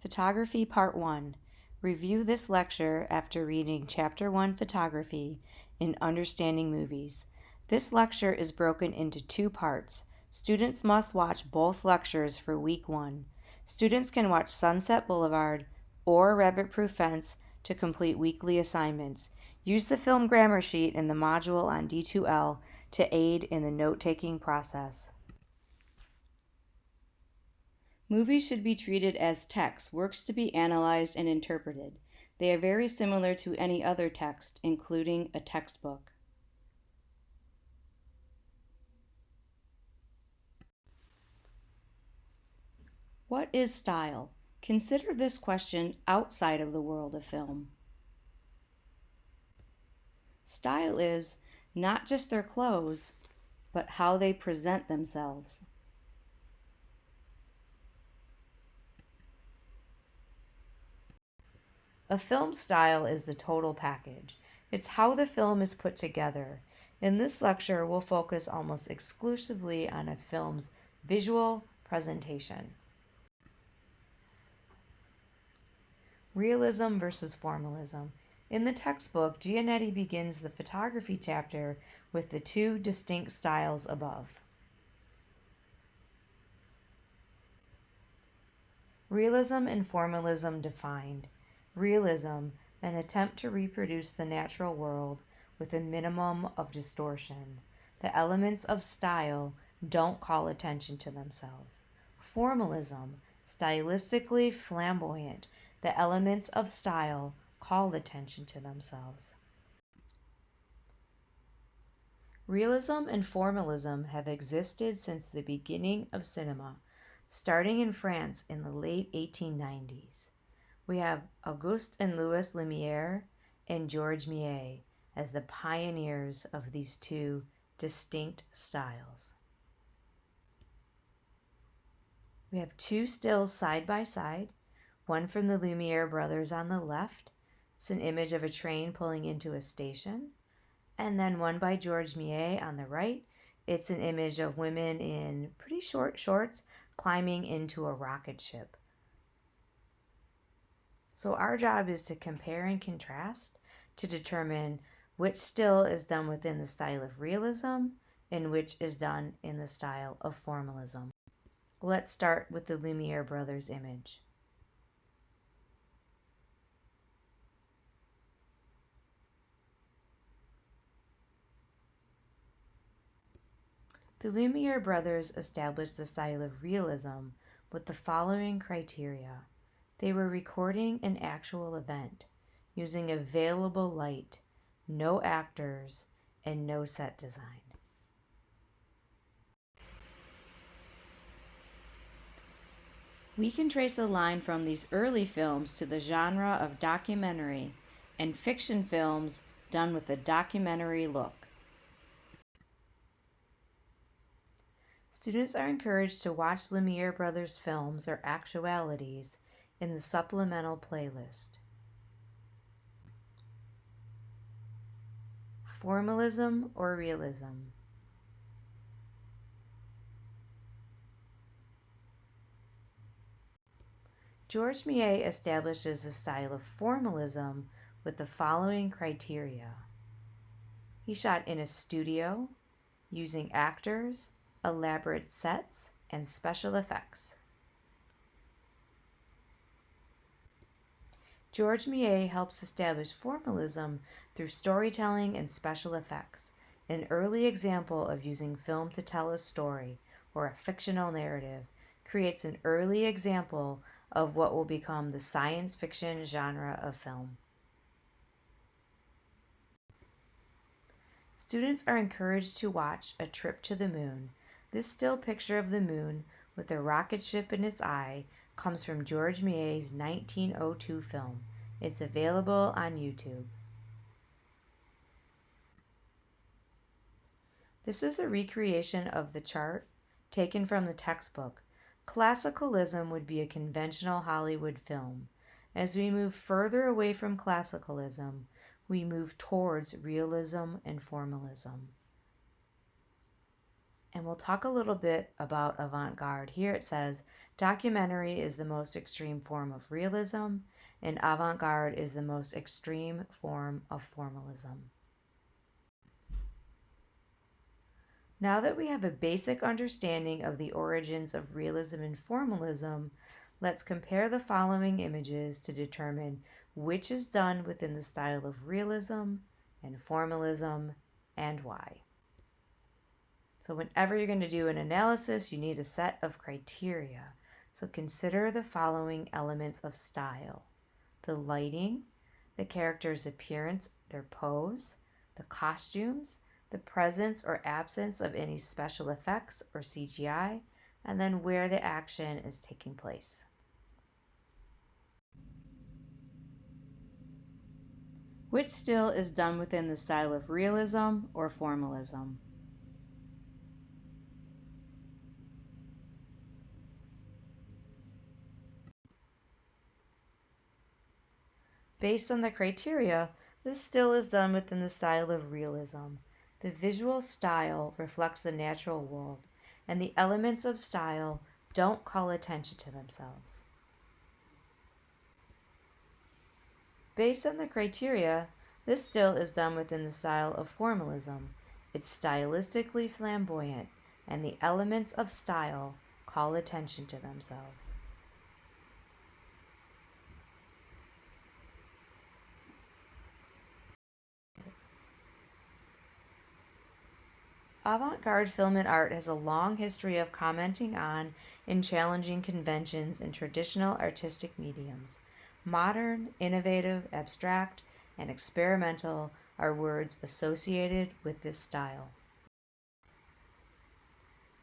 Photography Part 1. Review this lecture after reading Chapter 1 Photography in Understanding Movies. This lecture is broken into two parts. Students must watch both lectures for Week 1. Students can watch Sunset Boulevard or Rabbit Proof Fence to complete weekly assignments. Use the film grammar sheet in the module on D2L to aid in the note-taking process. Movies should be treated as text, works to be analyzed and interpreted. They are very similar to any other text, including a textbook. What is style? Consider this question outside of the world of film. Style is not just their clothes, but how they present themselves. A film style is the total package. It's how the film is put together. In this lecture, we'll focus almost exclusively on a film's visual presentation. Realism versus formalism. In the textbook, Giannetti begins the photography chapter with the two distinct styles above. Realism and formalism defined. Realism, an attempt to reproduce the natural world with a minimum of distortion. The elements of style don't call attention to themselves. Formalism, stylistically flamboyant. The elements of style call attention to themselves. Realism and formalism have existed since the beginning of cinema, starting in France in the late 1890s. We have Auguste and Louis Lumiere and Georges Méliès as the pioneers of these two distinct styles. We have two stills side by side, one from the Lumiere brothers on the left. It's an image of a train pulling into a station. And then one by Georges Méliès on the right. It's an image of women in pretty short shorts climbing into a rocket ship. So our job is to compare and contrast to determine which still is done within the style of realism and which is done in the style of formalism. Let's start with the Lumiere brothers image. The Lumiere brothers established the style of realism with the following criteria. They were recording an actual event, using available light, no actors, and no set design. We can trace a line from these early films to the genre of documentary and fiction films done with a documentary look. Students are encouraged to watch Lumiere Brothers films or actualities in the supplemental playlist. Formalism or realism? Georges Méliès establishes the style of formalism with the following criteria. He shot in a studio, using actors, elaborate sets, and special effects. Georges Méliès helps establish formalism through storytelling and special effects, an early example of using film to tell a story or a fictional narrative, creates an early example of what will become the science fiction genre of film. Students are encouraged to watch A Trip to the Moon. This still picture of the moon with a rocket ship in its eye comes from Georges Méliès' 1902 film. It's available on YouTube. This is a recreation of the chart taken from the textbook. Classicalism would be a conventional Hollywood film. As we move further away from classicalism, we move towards realism and formalism. And we'll talk a little bit about avant garde. Here it says, documentary is the most extreme form of realism, and avant garde is the most extreme form of formalism. Now that we have a basic understanding of the origins of realism and formalism, let's compare the following images to determine which is done within the style of realism and formalism and why. So whenever you're going to do an analysis, you need a set of criteria. So consider the following elements of style: the lighting, the character's appearance, their pose, the costumes, the presence or absence of any special effects or CGI, and then where the action is taking place. Which still is done within the style of realism or formalism? Based on the criteria, this still is done within the style of realism. The visual style reflects the natural world, and the elements of style don't call attention to themselves. Based on the criteria, this still is done within the style of formalism. It's stylistically flamboyant, and the elements of style call attention to themselves. Avant-garde film and art has a long history of commenting on and challenging conventions in traditional artistic mediums. Modern, innovative, abstract, and experimental are words associated with this style.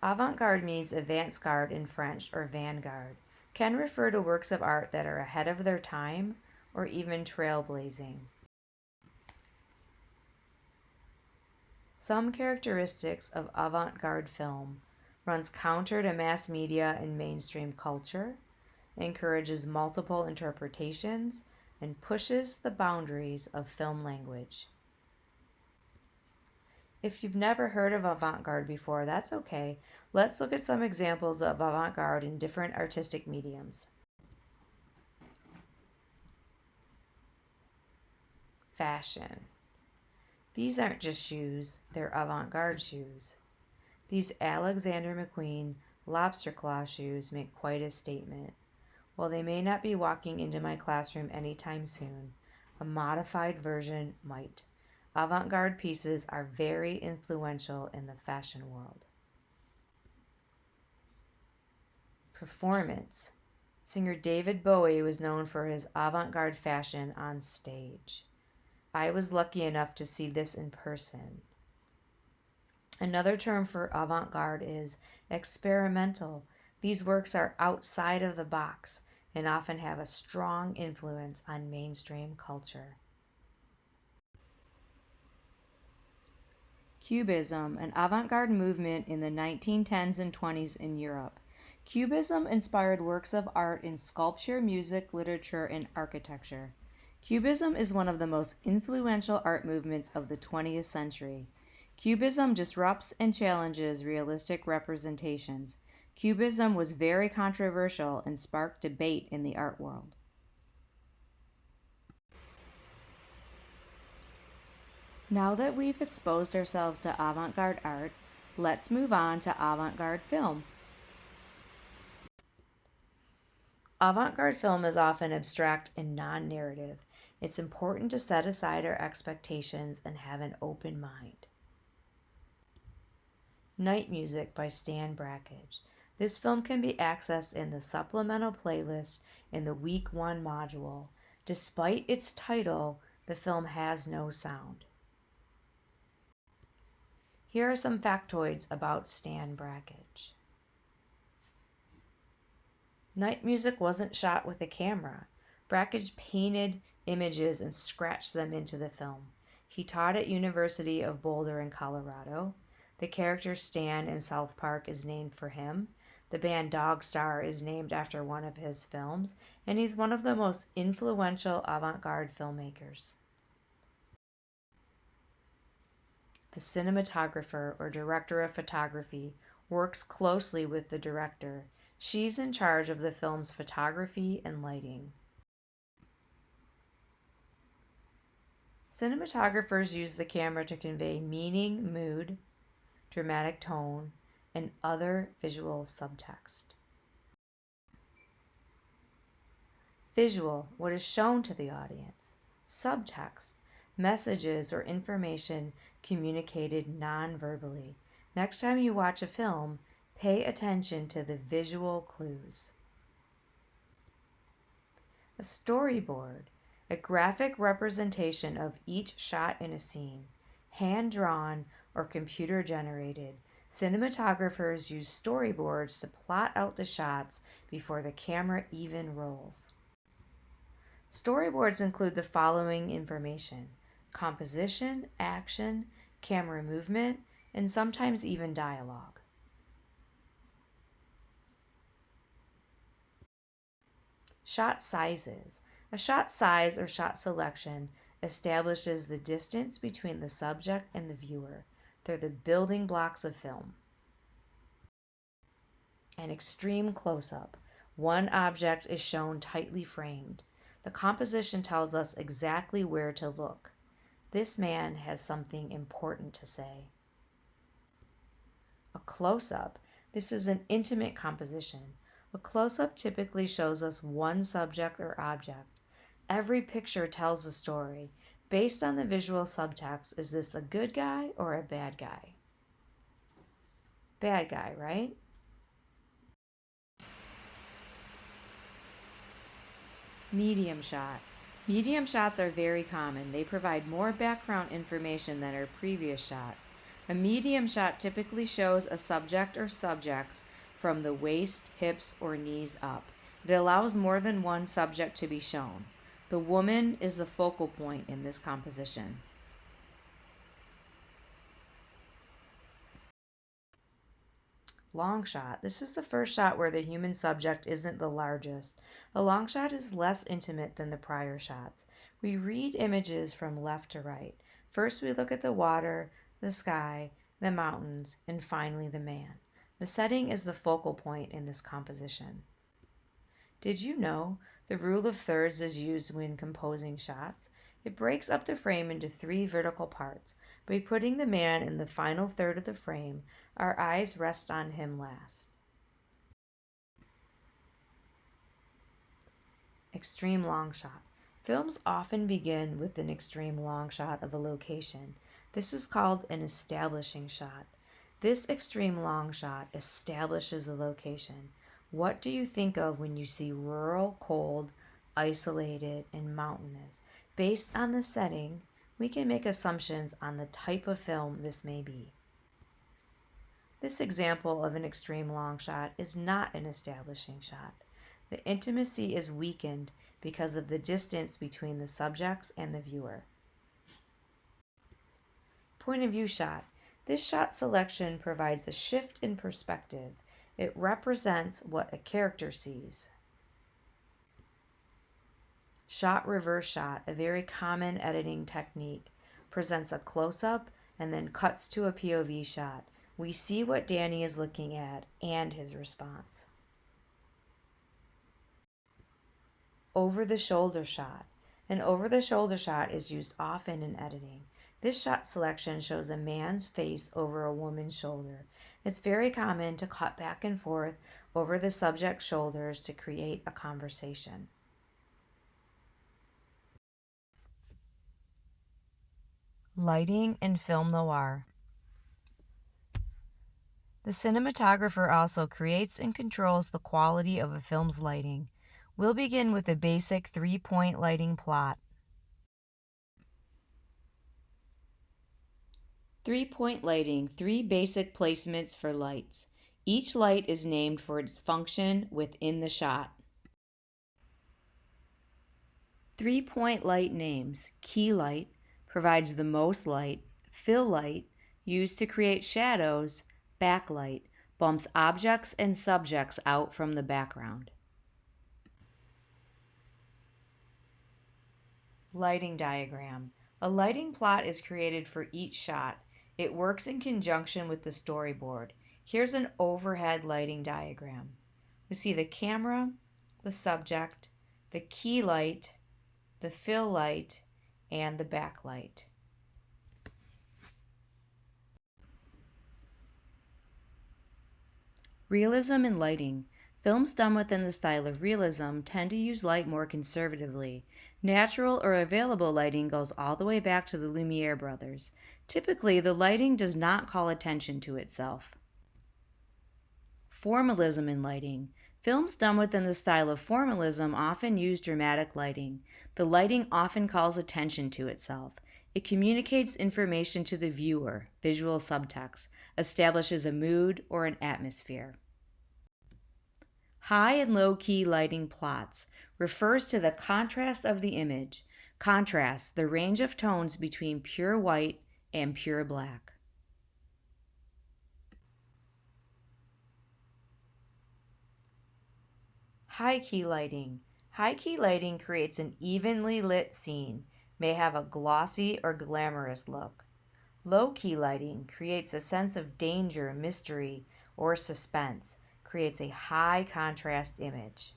Avant-garde means avant-garde in French, or vanguard, can refer to works of art that are ahead of their time or even trailblazing. Some characteristics of avant-garde film: runs counter to mass media and mainstream culture, encourages multiple interpretations, and pushes the boundaries of film language. If you've never heard of avant-garde before, that's okay. Let's look at some examples of avant-garde in different artistic mediums. Fashion. These aren't just shoes, they're avant-garde shoes. These Alexander McQueen lobster claw shoes make quite a statement. While they may not be walking into my classroom anytime soon, a modified version might. Avant-garde pieces are very influential in the fashion world. Performance. Singer David Bowie was known for his avant-garde fashion on stage. I was lucky enough to see this in person. Another term for avant-garde is experimental. These works are outside of the box and often have a strong influence on mainstream culture. Cubism, an avant-garde movement in the 1910s and 20s in Europe. Cubism inspired works of art in sculpture, music, literature, and architecture. Cubism is one of the most influential art movements of the 20th century. Cubism disrupts and challenges realistic representations. Cubism was very controversial and sparked debate in the art world. Now that we've exposed ourselves to avant-garde art, let's move on to avant-garde film. Avant-garde film is often abstract and non-narrative. It's important to set aside our expectations and have an open mind. Night Music by Stan Brackhage. This film can be accessed in the supplemental playlist in the Week 1 module. Despite its title, the film has no sound. Here are some factoids about Stan Brackhage. Night Music wasn't shot with a camera. Brackhage painted images and scratched them into the film. He taught at University of Boulder in Colorado. The character Stan in South Park is named for him. The band Dog Star is named after one of his films, and he's one of the most influential avant-garde filmmakers. The cinematographer or director of photography works closely with the director. She's in charge of the film's photography and lighting. Cinematographers use the camera to convey meaning, mood, dramatic tone, and other visual subtext. Visual, what is shown to the audience. Subtext, messages or information communicated non-verbally. Next time you watch a film, pay attention to the visual clues. A storyboard, a graphic representation of each shot in a scene, hand-drawn or computer-generated. Cinematographers use storyboards to plot out the shots before the camera even rolls. Storyboards include the following information: composition, action, camera movement, and sometimes even dialogue. Shot sizes. A shot size or shot selection establishes the distance between the subject and the viewer. They're the building blocks of film. An extreme close-up. One object is shown tightly framed. The composition tells us exactly where to look. This man has something important to say. A close-up. This is an intimate composition. A close-up typically shows us one subject or object. Every picture tells a story. Based on the visual subtext, is this a good guy or a bad guy? Bad guy, right? Medium shot. Medium shots are very common. They provide more background information than our previous shot. A medium shot typically shows a subject or subjects from the waist, hips, or knees up. It allows more than one subject to be shown. The woman is the focal point in this composition. Long shot. This is the first shot where the human subject isn't the largest. A long shot is less intimate than the prior shots. We read images from left to right. First we look at the water, the sky, the mountains, and finally the man. The setting is the focal point in this composition. Did you know the rule of thirds is used when composing shots? It breaks up the frame into 3 vertical parts. By putting the man in the final third of the frame, our eyes rest on him last. Extreme long shot. Films often begin with an extreme long shot of a location. This is called an establishing shot. This extreme long shot establishes the location. What do you think of when you see rural, cold, isolated, and mountainous? Based on the setting, we can make assumptions on the type of film this may be. This example of an extreme long shot is not an establishing shot. The intimacy is weakened because of the distance between the subjects and the viewer. Point of view shot. This shot selection provides a shift in perspective. It represents what a character sees. Shot reverse shot, a very common editing technique, presents a close-up and then cuts to a POV shot. We see what Danny is looking at and his response. Over-the-shoulder shot. An over-the-shoulder shot is used often in editing. This shot selection shows a man's face over a woman's shoulder. It's very common to cut back and forth over the subject's shoulders to create a conversation. Lighting in film noir. The cinematographer also creates and controls the quality of a film's lighting. We'll begin with a basic 3-point lighting plot. 3-point lighting, 3 basic placements for lights. Each light is named for its function within the shot. 3-point light names. Key light provides the most light. Fill light, used to create shadows. Backlight bumps objects and subjects out from the background. Lighting diagram. A lighting plot is created for each shot. It works in conjunction with the storyboard. Here's an overhead lighting diagram. We see the camera, the subject, the key light, the fill light, and the backlight. Realism and lighting. Films done within the style of realism tend to use light more conservatively. Natural or available lighting goes all the way back to the Lumiere brothers. Typically, the lighting does not call attention to itself. Formalism and lighting. Films done within the style of formalism often use dramatic lighting. The lighting often calls attention to itself. It communicates information to the viewer, visual subtext, establishes a mood or an atmosphere. High and low key lighting plots refers to the contrast of the image. Contrast, the range of tones between pure white and pure black. High key lighting. High key lighting creates an evenly lit scene, may have a glossy or glamorous look. Low key lighting creates a sense of danger, mystery, or suspense, creates a high contrast image.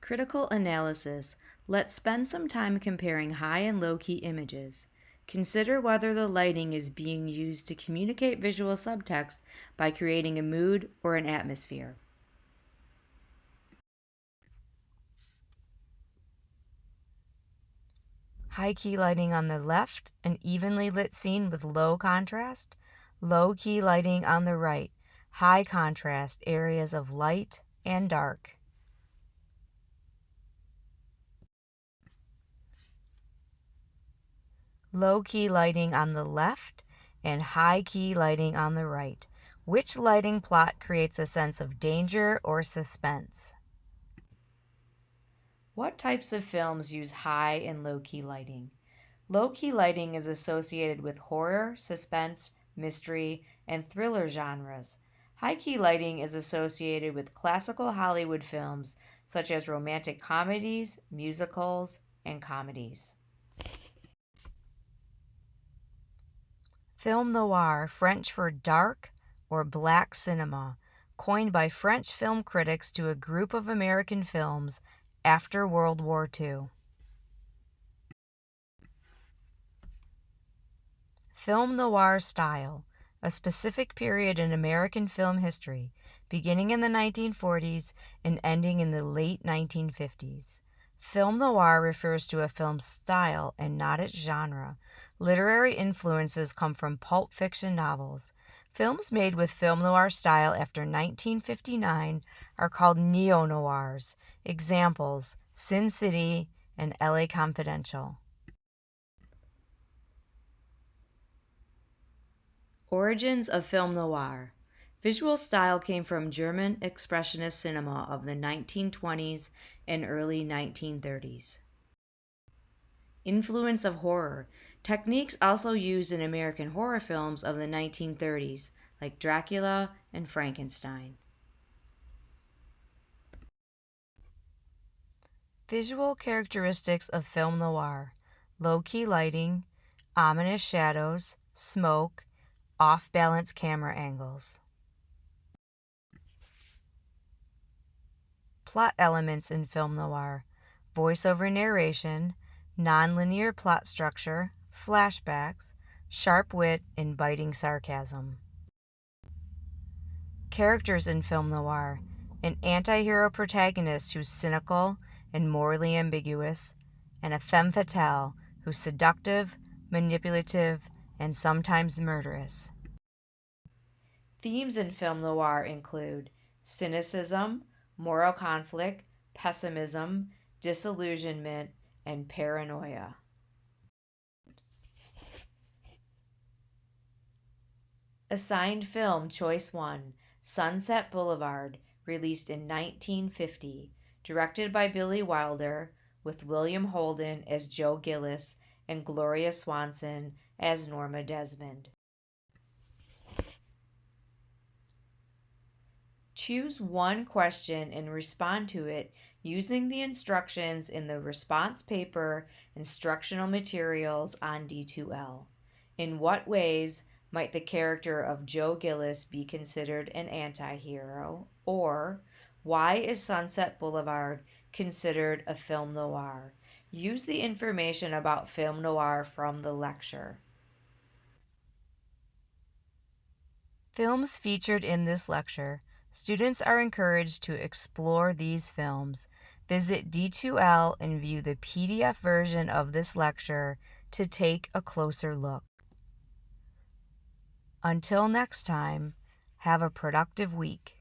Critical analysis. Let's spend some time comparing high and low key images. Consider whether the lighting is being used to communicate visual subtext by creating a mood or an atmosphere. High key lighting on the left, an evenly lit scene with low contrast. Low key lighting on the right, high contrast areas of light and dark. Low key lighting on the left and high key lighting on the right. Which lighting plot creates a sense of danger or suspense? What types of films use high and low key lighting? Low key lighting is associated with horror, suspense, mystery, and thriller genres. High key lighting is associated with classical Hollywood films such as romantic comedies, musicals, and comedies. Film noir, French for dark or black cinema, coined by French film critics to a group of American films after World War II. Film noir style, a specific period in American film history, beginning in the 1940s and ending in the late 1950s. Film noir refers to a film's style and not its genre. Literary influences come from pulp fiction novels. Films made with film noir style after 1959 are called neo-noirs. Examples: Sin City and LA Confidential. Origins of film noir. Visual style came from German expressionist cinema of the 1920s and early 1930s. Influence of horror. Techniques also used in American horror films of the 1930s, like Dracula and Frankenstein. Visual characteristics of film noir: low-key lighting, ominous shadows, smoke, off-balance camera angles. Plot elements in film noir: voiceover narration, non-linear plot structure, flashbacks, sharp wit, and biting sarcasm. Characters in film noir: an anti-hero protagonist who's cynical and morally ambiguous, and a femme fatale who's seductive, manipulative, and sometimes murderous. Themes in film noir include cynicism, moral conflict, pessimism, disillusionment, and paranoia. Assigned film Choice 1, Sunset Boulevard, released in 1950, directed by Billy Wilder, with William Holden as Joe Gillis and Gloria Swanson as Norma Desmond. Choose one question and respond to it using the instructions in the Response Paper Instructional Materials on D2L. In what ways might the character of Joe Gillis be considered an anti-hero? Or, why is Sunset Boulevard considered a film noir? Use the information about film noir from the lecture. Films featured in this lecture. Students are encouraged to explore these films. Visit D2L and view the PDF version of this lecture to take a closer look. Until next time, have a productive week.